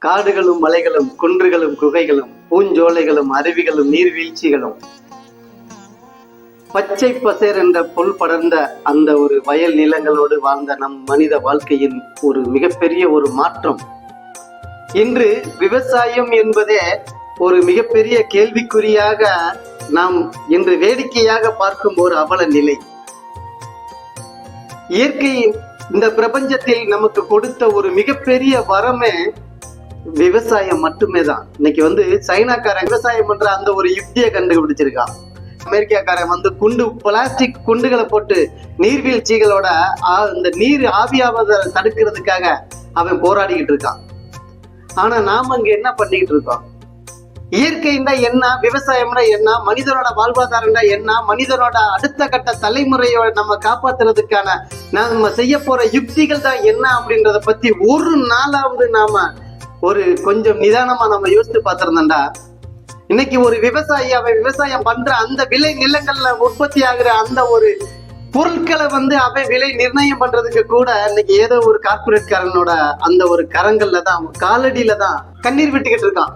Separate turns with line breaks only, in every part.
காடுகளும் மலைகளும் குன்றுகளும் குகைகளும் பூஞ்சோலைகளும் அருவிகளும் நீர்வீழ்ச்சிகளும் பச்சை பசேர் என்ற புல் படர்ந்த அந்த ஒரு வயல் நிலங்களோடு வாழ்ந்த நம் மனித வாழ்க்கையின் ஒரு மிகப்பெரிய ஒரு மாற்றம். இன்று விவசாயம் என்பதே ஒரு மிகப்பெரிய கேள்விக்குறியாக நாம் இன்று வேடிக்கையாக பார்க்கும் ஒரு அவல நிலை. இயற்கை இந்த பிரபஞ்சத்தில் நமக்கு கொடுத்த ஒரு மிகப்பெரிய வரமே விவசாயம் மட்டுமே தான். இன்னைக்கு சைனாக்காரன் விவசாயம் பண்ற அந்த ஒரு யுக்தியை கண்டுபிடிச்சிருக்கான். அமெரிக்காக்காரன் பிளாஸ்டிக் குண்டுகளை போட்டு நீர்வீழ்ச்சிகளோட இந்த நீர் ஆவியாவதை தடுக்கிறதுக்காக அவன் போராடிக்கிட்டு இருக்கான். ஆனா நாம அங்க என்ன பண்ணிக்கிட்டு இருக்கோம்? இயற்கைன்னா என்ன, விவசாயம்னா என்ன, மனிதனோட வாழ்வாதாரம்னா என்ன, மனிதனோட அடுத்த கட்ட தலைமுறையோட நம்ம காப்பாத்துறதுக்கான நம்ம செய்ய போற யுக்திகள் தான் என்ன அப்படின்றத பத்தி ஒரு நாளாவது நாம ஒரு கொஞ்சம் நிதானமா நம்ம யோசித்து பார்த்திருந்தா, இன்னைக்கு ஒரு விவசாயி அவன் விவசாயம் பண்ற அந்த விளை நிலங்கள்ல உற்பத்தி ஆகுற அந்த ஒரு பொருட்களை அவன் விலை நிர்ணயம் பண்றதுக்கு கூட இன்னைக்கு ஏதோ ஒரு கார்பரேட் காரனோட அந்த ஒரு கரங்கள்ல தான் காலடியில தான் கண்ணீர் விட்டுக்கிட்டு இருக்கான்.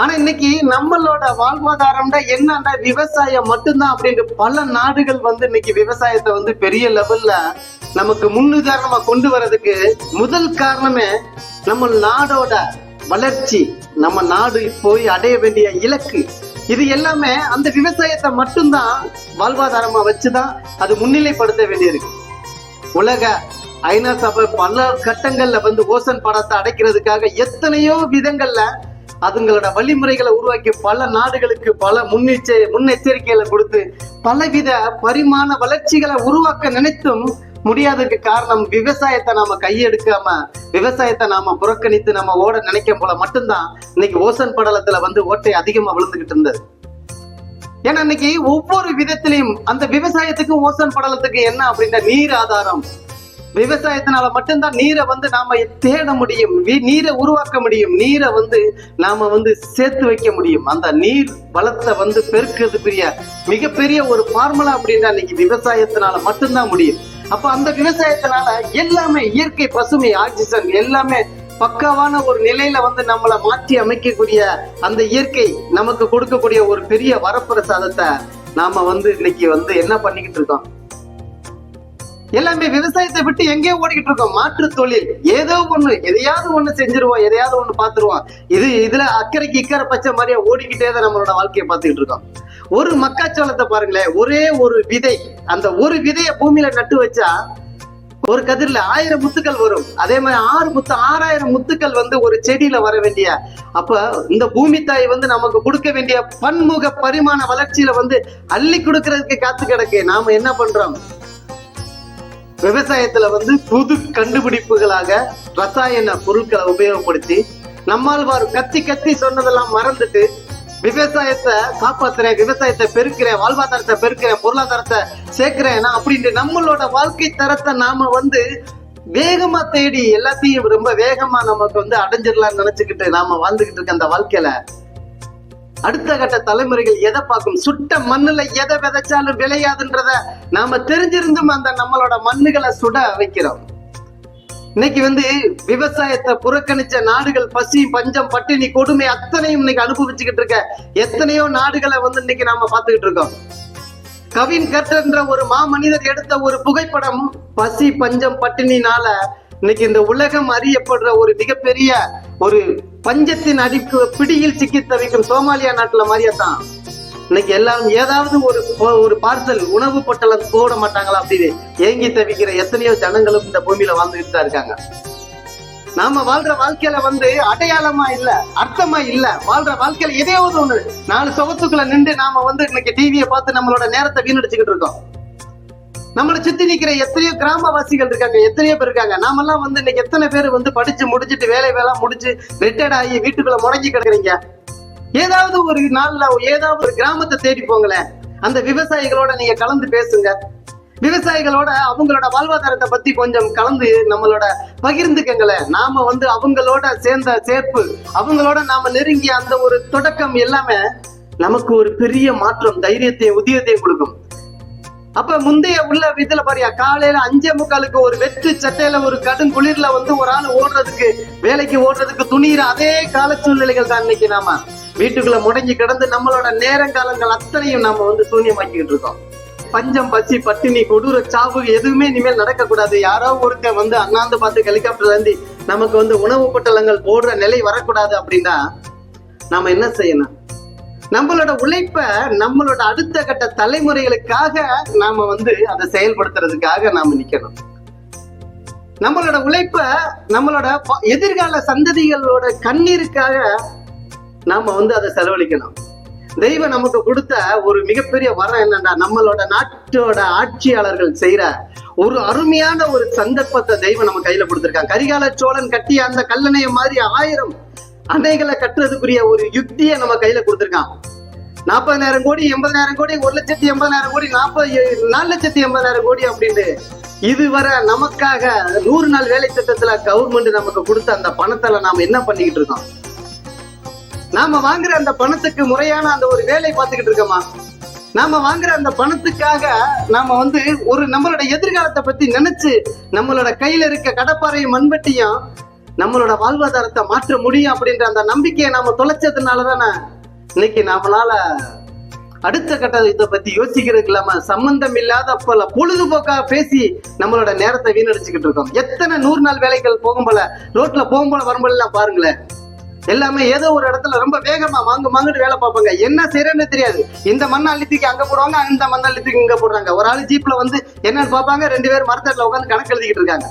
ஆனா இன்னைக்கு நம்மளோட வாழ்வாதாரம்டா என்னன்னா விவசாயம் மட்டும்தான் அப்படின்ற பல நாடுகள் இன்னைக்கு விவசாயத்தை பெரிய லெவல்ல நமக்கு முன்னுதாரணமா கொண்டு வர்றதுக்கு முதல் காரணமே நம்ம நாடோட வளர்ச்சி, நம்ம நாடு போய் அடைய வேண்டிய இலக்கு, இது எல்லாமே அந்த விவசாயத்தை மட்டும்தான் வாழ்வாதாரமா வச்சுதான் அது முன்னிலைப்படுத்த வேண்டியிருக்கு. உலக ஐநா சபை பல கட்டங்கள்ல ஓசோன் படத்தை அடைக்கிறதுக்காக எத்தனையோ விதங்கள்ல அதுங்களோட வழிமுறைகளை உருவாக்கி பல நாடுகளுக்கு பல முன்னெச்சரிக்கைகளை கொடுத்து பலவித பரிமாண வளர்ச்சிகளை உருவாக்க நினைத்தும் முடியாததுக்கு காரணம் விவசாயத்தை நாம கையெடுக்காம விவசாயத்தை நாம புறக்கணித்து நம்ம ஓட நினைக்கும் போல மட்டும்தான் இன்னைக்கு ஓசோன் படலத்துல ஓட்டை அதிகமா விழுந்துகிட்டு இருந்தது. ஏன்னா இன்னைக்கு ஒவ்வொரு விதத்திலையும் அந்த விவசாயத்துக்கும் ஓசோன் படலத்துக்கு என்ன அப்படின்னா நீர் ஆதாரம். விவசாயத்தினால மட்டும்தான் நீரை நாம தேட முடியும், நீரை உருவாக்க முடியும், நீரை நாம சேர்த்து வைக்க முடியும். அந்த நீர் வளத்தை பெருக்கிறதுக்குரிய மிகப்பெரிய ஒரு ஃபார்முலா அப்படின்னா இன்னைக்கு விவசாயத்தினால மட்டும்தான் முடியும். அப்ப அந்த விவசாயத்தினால எல்லாமே இயற்கை பசுமை ஆக்சிஜன் எல்லாமே பக்காவான ஒரு நிலையில நம்மளை மாற்றி அமைக்கக்கூடிய அந்த இயற்கை நமக்கு கொடுக்கக்கூடிய ஒரு பெரிய வரப்பிரசாதத்தை நாம இன்னைக்கு என்ன பண்ணிக்கிட்டு இருக்கோம்? எல்லாமே விவசாயத்தை விட்டு எங்கேயோ ஓடிக்கிட்டு இருக்கோம். மாற்று தொழில் ஏதோ ஒண்ணு, எதையாவது ஒண்ணு செஞ்சிருவோம், எதையாவது ஒண்ணு பாத்துருவோம். இதுல அக்கறைக்கு இக்கரை பச்சை மாதிரியா ஓடிக்கிட்டே தான் நம்மளோட வாழ்க்கையை பார்த்துக்கிட்டு இருக்கோம். ஒரு மக்காச்சோளத்தை பாருங்களேன், ஒரே ஒரு விதை, அந்த ஒரு விதைய பூமியில நட்டு வச்சா ஒரு கதிரில 1000 முத்துக்கள் வரும். அதே மாதிரி 6000 முத்துக்கள் ஒரு செடியில வர வேண்டிய, அப்ப இந்த பூமி தாய் நமக்கு கொடுக்க வேண்டிய பன்முக பரிமாண வளர்ச்சியில அள்ளி கொடுக்கறதுக்கு காத்து கிடக்கு. நாம என்ன பண்றோம்? விவசாயத்துல புது கண்டுபிடிப்புகளாக ரசாயன பொருட்களை உபயோகப்படுத்தி நம்மால் கத்தி கத்தி சொன்னதெல்லாம் மறந்துட்டு விவசாயத்தை காப்பாத்துறேன், விவசாயத்தை பெருக்கிறேன், வாழ்வாதாரத்தை பெருக்கிறேன், பொருளாதாரத்தை சேர்க்கிறேன் அப்படின்ட்டு நம்மளோட வாழ்க்கை தரத்தை நாம வேகமா தேடி எல்லாத்தையும் ரொம்ப வேகமா நமக்கு அடைஞ்சிடலாம்னு நினைச்சுக்கிட்டு நாம வாழ்ந்துகிட்டு இருக்க அந்த வாழ்க்கையில அடுத்த கட்ட தலைமுறைகள் எதை பார்க்கும்? சுட்ட மண்ணுல எதை விதைச்சாலும் விளையாதுன்றத நாம தெரிஞ்சிருந்தும் அந்த நம்மளோட மண்ணுகளை சுட வைக்கிறோம். இன்னைக்கு விவசாயத்தை புறக்கணிச்ச நாடுகள் பசி, பஞ்சம், பட்டினி, கொடுமை அத்தனையும் இன்னைக்கு அனுபவிச்சுக்கிட்டு இருக்க எத்தனையோ நாடுகளை இன்னைக்கு நாம பார்த்துக்கிட்டு இருக்கோம். கவின் கர்த்தர்ன்ற ஒரு மாமனிதர் எடுத்த ஒரு புகைப்படம் பசி, பஞ்சம், பட்டினினால இன்னைக்கு இந்த உலகம் அறியப்படுற ஒரு மிகப்பெரிய ஒரு பஞ்சத்தின் பிடியில் சிக்கி தவிக்கும் சோமாலியா நாட்டுல மாதிரியத்தான் இன்னைக்கு எல்லாரும் ஏதாவது ஒரு பார்சல் உணவு பொட்டலம் போட மாட்டாங்களா அப்படின்னு ஏங்கி தவிக்கிற எத்தனையோ ஜனங்களும் இந்த பூமியில வாழ்ந்துகிட்டு தான் இருக்காங்க. நாம வாழ்ற வாழ்க்கையில அடையாளமா இல்ல, அர்த்தமா இல்ல, வாழ்ற வாழ்க்கையில எதையாவது ஒண்ணு 4 சுவத்துக்குள்ள நின்று நாம இன்னைக்கு டிவியை பார்த்து நம்மளோட நேரத்தை வீணடிச்சுக்கிட்டு இருக்கோம். நம்மளை சுத்தி நிக்கிற எத்தனையோ கிராமவாசிகள் இருக்காங்க, எத்தனையோ பேர் இருக்காங்க. நாமெல்லாம் இன்னைக்கு எத்தனை பேர் படிச்சு முடிச்சுட்டு வேலை முடிச்சு ரிட்டையர்ட் ஆகி வீட்டுக்குள்ள முடங்கி கிடக்குறீங்க. ஏதாவது ஒரு நாள்ல ஏதாவது ஒரு கிராமத்தை தேடி போங்களேன், அந்த விவசாயிகளோட நீங்க கலந்து பேசுங்க, விவசாயிகளோட அவங்களோட வாழ்வாதாரத்தை பத்தி கொஞ்சம் கலந்து நம்மளோட பகிர்ந்துக்கங்களேன். நாம அவங்களோட சேர்ந்த சேர்ப்பு, அவங்களோட நாம நெருங்கிய அந்த ஒரு தொடக்கம் எல்லாமே நமக்கு ஒரு பெரிய மாற்றம், தைரியத்தையும் உதயத்தையும் கொடுக்கும். அப்ப முந்தைய உள்ள இதுல பாரியா, காலையில 5:45 ஒரு வெற்று சட்டையில ஒரு கடும் குளிர்ல வந்து ஒரு ஆள் ஓடுறதுக்கு, வேலைக்கு ஓடுறதுக்கு துணியிற அதே கால சூழ்நிலைகள் தான் இன்னைக்கு நாம வீட்டுக்குள்ள முடங்கி கிடந்து நம்மளோட நேரங்காலங்கள் அத்தனையும் நாம வந்து சூன்யமாக்கிட்டு இருக்கோம். பஞ்சம், பசி, பட்டினி, கொடூர சாவு எதுவுமே இனிமேல் நடக்க கூடாது. யாரோ ஒருத்தன் வந்து அண்ணாந்து பார்த்து ஹெலிகாப்டர்ல இருந்து நமக்கு வந்து உணவு பொட்டலங்கள் போடுற நிலை வரக்கூடாது அப்படின்னா நாம என்ன செய்யணும்? நம்மளோட உழைப்ப நம்மளோட அடுத்த கட்ட தலைமுறைகளுக்காக நாம வந்து அதை செயல்படுத்துறதுக்காக நாம நிக்கணும். நம்மளோட உழைப்ப நம்மளோட எதிர்கால சந்ததிகளோட கண்ணீருக்காக நாம வந்து அதை செலவழிக்கணும். தெய்வம் நமக்கு கொடுத்த ஒரு மிகப்பெரிய வரம் என்னன்னா, நம்மளோட நாட்டோட ஆட்சியாளர்கள் செய்யற ஒரு அருமையான ஒரு சந்தர்ப்பத்தை தெய்வம் நம்ம கையில கொடுத்திருக்காங்க. கரிகால சோழன் கட்டிய அந்த கல்லணைய மாதிரி 1000 அணைகளை கட்டுறதுக்குரிய ஒரு யுக்தியை நம்ம கையில கொடுத்திருக்கான். 40,000 கோடி, 80,000 கோடி, 1,80,000 கோடி, 4,80,000 கோடி அப்படின்னு இதுவரை நமக்காக 100 நாள் வேலை திட்டத்துல கவர்மெண்ட் நமக்கு கொடுத்த அந்த பணத்துல நாம என்ன பண்ணிக்கிட்டு இருக்கோம்? நாம வாங்குற அந்த பணத்துக்கு முறையான அந்த ஒரு வேலை பார்த்துக்கிட்டு இருக்கோமா? நாம வாங்குற அந்த பணத்துக்காக நாம வந்து ஒரு நம்மளோட எதிர்காலத்தை பத்தி நினைச்சு நம்மளோட கையில இருக்க கடப்பாறையும் மண்வெட்டியும் நம்மளோட வாழ்வாதாரத்தை மாற்ற முடியும் அப்படின்ற அந்த நம்பிக்கையை நாம தொலைச்சதுனாலதானே இன்னைக்கு நம்மளால அடுத்த கட்ட இதை பத்தி யோசிக்கிறதுக்கு இல்லாம சம்பந்தம் இல்லாத பல பொழுதுபோக்காக பேசி நம்மளோட நேரத்தை வீணடிச்சுக்கிட்டு இருக்கோம். எத்தனை 100 நாள் வேலைகள் போகும்போல, ரோட்ல போகும்போல வரும்போது எல்லாம் பாருங்களேன், எல்லாமே ஏதோ ஒரு இடத்துல ரொம்ப வேகமா வாங்கிட்டு வேலை பார்ப்பாங்க. என்ன செய்யறேன்னு தெரியாது. இந்த மண்ணை அள்ளித்துக்கு அங்க போடுவாங்க, இந்த மண்ணை அள்ளித்துக்கு இங்க போடுறாங்க. ஒரு ஆளு ஜீப்ல வந்து என்னன்னு பார்ப்பாங்க, 2 பேர் மரத்தட்டில உட்காந்து கணக்கு எழுதிக்கிட்டு இருக்காங்க.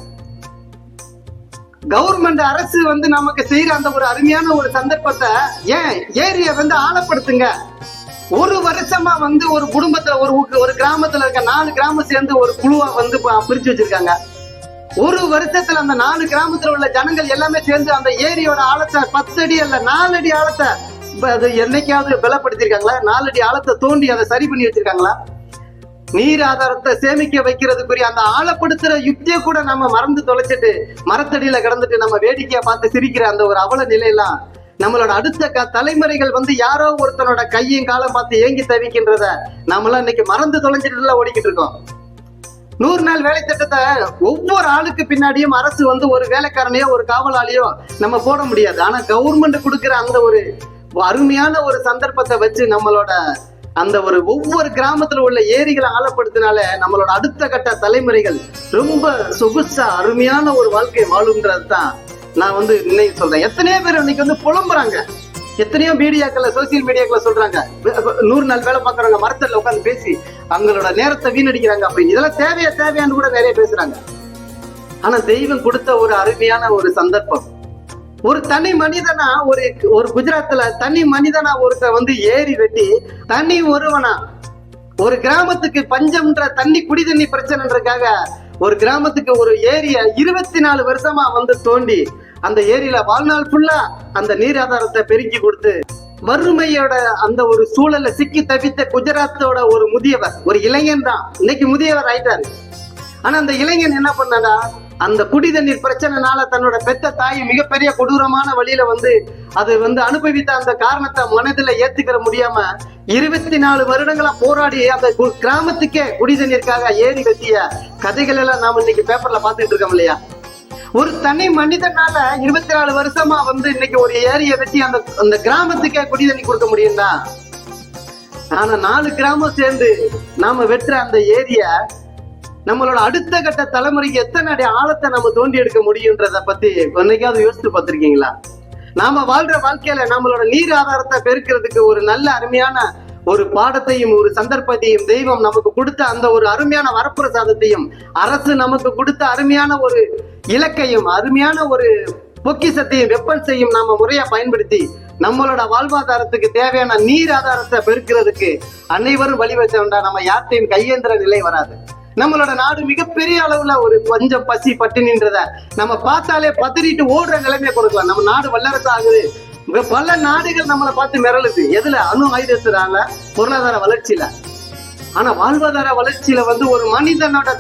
கவர்மெண்ட் அரசு வந்து நமக்கு செய்யற அந்த ஒரு அருமையான ஒரு சந்தர்ப்பத்தை ஏன் ஏரியை வந்து ஆழப்படுத்துங்க. ஒரு வருஷமா வந்து ஒரு குடும்பத்துல ஒரு கிராமத்துல இருக்க 4 கிராமம் சேர்ந்து ஒரு குழுவா வந்து பிரிச்சு வச்சிருக்காங்க. ஒரு வருஷத்துல அந்த 4 கிராமத்துல உள்ள ஜனங்கள் எல்லாமே சேர்ந்து அந்த ஏரியோட ஆழத்தை 10 அடி அல்ல 4 அடி ஆழத்தை அது என்னைக்காவது பலப்படுத்திருக்காங்களா? 4 அடி ஆழத்தை தோண்டி அதை சரி பண்ணி வச்சிருக்காங்களா? நீர் ஆதாரத்தை சேமிக்க வைக்கிறதுக்குரிய அந்த ஆழப்படுத்துற யுக்தியை கூட நம்ம மறந்து தொலைச்சிட்டு மரத்தடியில கிடந்துட்டு நம்ம வேடிக்கையா பார்த்து சிரிக்கிற அந்த ஒரு அவல நிலையெல்லாம் நம்மளோட அடுத்த தலைமுறைகள் வந்து யாரோ ஒருத்தனோட கையும் காலம் பார்த்து ஏங்கி தவிக்கின்றத நம்மளாம் இன்னைக்கு மறந்து தொலைஞ்சிட்டு ஓடிக்கிட்டு இருக்கோம். 100 நாள் வேலை திட்டத்தை ஒவ்வொரு ஆளுக்கு பின்னாடியும் அரசு வந்து ஒரு வேலைக்காரனையோ ஒரு காவலாளியோ நம்ம போட முடியாது. ஆனா கவர்மெண்ட் கொடுக்கிற அந்த ஒரு அருமையான ஒரு சந்தர்ப்பத்தை வச்சு நம்மளோட அந்த ஒரு ஒவ்வொரு கிராமத்துல உள்ள ஏரிகளை ஆழப்படுத்தினால நம்மளோட அடுத்த கட்ட தலைமுறைகள் ரொம்ப சொகுசா அருமையான ஒரு வாழ்க்கை வாழும்ன்றது தான் நான் வந்து இன்னைக்கு சொல்றேன். எத்தனையோ பேர் இன்னைக்கு வந்து புலம்புறாங்க, எத்தனையோ மீடியாக்கள் சோசியல் மீடியாக்கள் சொல்றாங்க 100 நாள் வேலை பார்க்கறவங்க மரத்துல உட்காந்து பேசி அவங்களோட நேரத்தை வீணடிக்கிறாங்க அப்படின்னு. இதெல்லாம் தேவையான்னு கூட நிறைய பேசுறாங்க. ஆனா தெய்வம் கொடுத்த ஒரு அருமையான ஒரு சந்தர்ப்பம், ஒரு தனி மனிதனா ஒரு குஜராத்ல தனி மனிதனா ஒருத்த வந்து ஏரி வெட்டி தனி ஒருவனா ஒரு கிராமத்துக்கு பஞ்சம்ன்ற தண்ணி குடி தண்ணி பிரச்சனைன்றதுக்காக ஒரு கிராமத்துக்கு ஒரு ஏரிய 24 வருஷமா வந்து தோண்டி அந்த ஏரியில வாழ்நாள் ஃபுல்லா அந்த நீர் ஆதாரத்தை பெருக்கி கொடுத்து வறுமையோட அந்த ஒரு சூழல்ல சிக்கி தவித்த குஜராத்தோட ஒரு முதியவர், ஒரு இளைஞன் தான் இன்னைக்கு முதியவர் ஆயிட்டாரு. ஆனா அந்த இளைஞன் என்ன பண்ணாடா, அந்த குடி தண்ணீர் பிரச்சனைனால தன்னோட பெத்த தாய் மிகப்பெரிய கொடூரமான வழியில வந்து அது வந்து அனுபவித்த அந்த காரணத்தை மனதில ஏத்துக்கிற முடியாம 24 வருடங்களா போராடி அந்த கிராமத்துக்கே குடி தண்ணீருக்காக ஏரி வெட்டிய கதைகள் எல்லாம் நாம இன்னைக்கு பேப்பர்ல பாத்துட்டு இருக்கோம் இல்லையா? ஒரு தனி மனிதனால 24 வருஷமா வந்து இன்னைக்கு ஒரு ஏரியை வெட்டி அந்த கிராமத்துக்கே குடி தண்ணி கொடுக்க முடியும்டா. ஆனா 4 கிராமம் சேர்ந்து நாம வெட்டுற அந்த ஏரிய நம்மளோட அடுத்த கட்ட தலைமுறைக்கு எத்தனை அடி ஆழத்தை நம்ம தோண்டி எடுக்க முடியும்ன்றத பத்தி என்னைக்காவது யோசித்து பார்த்திருக்கீங்களா? நாம வாழ்ற வாழ்க்கையில நம்மளோட நீர் ஆதாரத்தை பெருக்கிறதுக்கு ஒரு நல்ல அருமையான ஒரு பாடத்தையும் ஒரு சந்தர்ப்பத்தையும் தெய்வம் நமக்கு கொடுத்த அந்த ஒரு அருமையான வரப்பிரசாதத்தையும் அரசு நமக்கு கொடுத்த அருமையான ஒரு இலக்கையும் அருமையான ஒரு பொக்கிசத்தையும் வெப்பன்ஸையும் நாம முறையா பயன்படுத்தி நம்மளோட வாழ்வாதாரத்துக்கு தேவையான நீர் ஆதாரத்தை பெருக்கிறதுக்கு அனைவரும் வழிவச்சோம்டா நம்ம யார்ட்டையும் கையேந்திர நிலை வராது. நம்மளோட நாடு மிகப்பெரிய அளவுல ஒரு பஞ்சம் பசி பட்டினின்றத நம்ம பார்த்தாலே பதறிட்டு ஓடுற நிலைமையை கொடுக்கலாம். நம்ம நாடு வல்லரசு ஆகுது, பல நாடுகள் நம்மளை பார்த்து மிரளுது. எதுல? அணு ஆயுதத்துறாங்க, பொருளாதார வளர்ச்சியில. ஆனா வாழ்வாதார வளர்ச்சியில வந்து ஒரு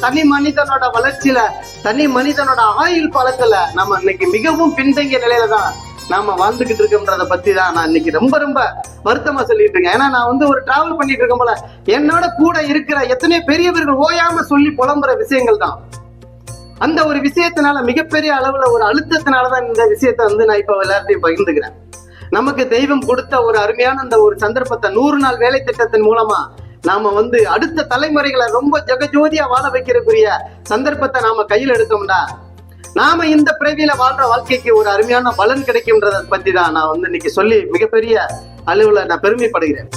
தனி மனிதனோட வளர்ச்சியில தனி மனிதனோட ஆயுள் பழக்கல நம்ம இன்னைக்கு மிகவும் பின்தங்கிய நிலையில தான் நாம வாழ்ந்துகிட்டு இருக்கோம்ன்றத பத்தி தான் நான் இன்னைக்கு ரொம்ப ரொம்ப வருத்தமா சொல்லிட்டு இருக்கேன். ஏன்னா நான் வந்து ஒரு டிராவல் பண்ணிட்டு இருக்கேன் போல, என்னோட கூட இருக்கிற எத்தனையோ பெரியவர்கள் ஓயாம சொல்லி புலம்புற விஷயங்கள் தான். அந்த ஒரு விஷயத்தினால மிகப்பெரிய அளவுல ஒரு அழுத்தத்தினாலதான் இந்த விஷயத்த வந்து நான் இப்ப எல்லார்ட்டையும் பகிர்ந்துக்கிறேன். நமக்கு தெய்வம் கொடுத்த ஒரு அருமையான அந்த ஒரு சந்தர்ப்பத்தை 100 நாள் வேலை திட்டத்தின் மூலமா நாம வந்து அடுத்த தலைமுறைகளை ரொம்ப ஜெகஜோதியா வாழ வைக்கிறதுக்குரிய சந்தர்ப்பத்தை நாம கையில் எடுத்தோம்னா நாம இந்த பிறவியில வாழ்ற வாழ்க்கைக்கு ஒரு அருமையான பலன் கிடைக்கும்ன்றதை பத்தி தான் நான் வந்து இன்னைக்கு சொல்லி மிகப்பெரிய அளவுல நான் பெருமைப்படுகிறேன்.